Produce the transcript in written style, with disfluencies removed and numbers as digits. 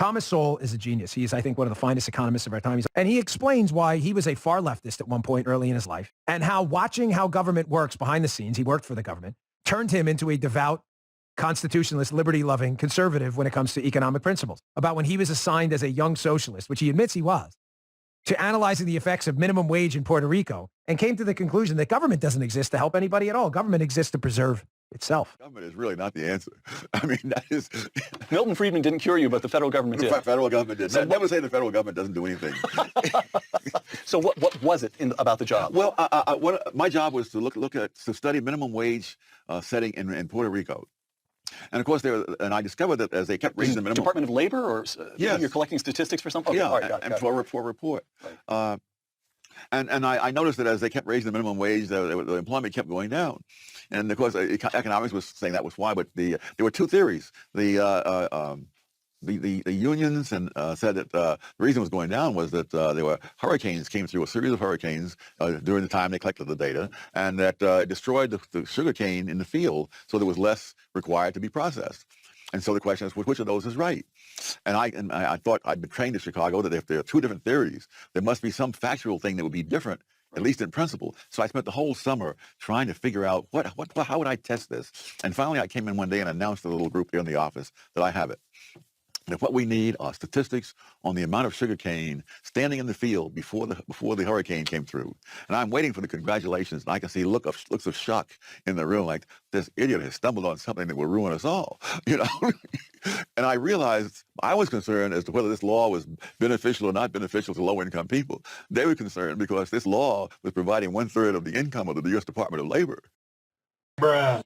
Thomas Sowell is a genius. He is, I think, one of the finest economists of our time. And he explains why he was a far leftist at one point early in his life and how watching how government works behind the scenes, he worked for the government, turned him into a devout, constitutionalist, liberty-loving conservative when it comes to economic principles. About when he was assigned as a young socialist, which he admits he was, to analyzing the effects of minimum wage in Puerto Rico and came to the conclusion that government doesn't exist to help anybody at all. Government exists to preserve itself. Government is really not the answer. I mean, that is... Milton Friedman didn't cure you, but the federal government did. The federal government did. So never say the federal government doesn't do anything. So what was it about the job? Well, my job was to study minimum wage setting in Puerto Rico. And of course, I discovered that as they kept raising the minimum... Department of Labor, or yes. You're collecting statistics for something? Yeah, okay, and for a report. Right. And I noticed that as they kept raising the minimum wage, the employment kept going down. And of course, economics was saying that was why. But there were two theories. The unions said that the reason it was going down was that there were hurricanes came through, a series of hurricanes during the time they collected the data, and that it destroyed the sugar cane in the field, so there was less required to be processed. And so the question is, which of those is right? And I thought I'd been trained in Chicago that if there are two different theories, there must be some factual thing that would be different, at least in principle. So I spent the whole summer trying to figure out how would I test this? And finally, I came in one day and announced to the little group here in the office that I have it. And what we need are statistics on the amount of sugar cane standing in the field before the hurricane came through. And I'm waiting for the congratulations, and I can see looks of shock in the room, like this idiot has stumbled on something that will ruin us all, you know. And I realized I was concerned as to whether this law was beneficial or not beneficial to low-income people. They were concerned because this law was providing 1/3 of the income of the U.S. Department of Labor. Bruh.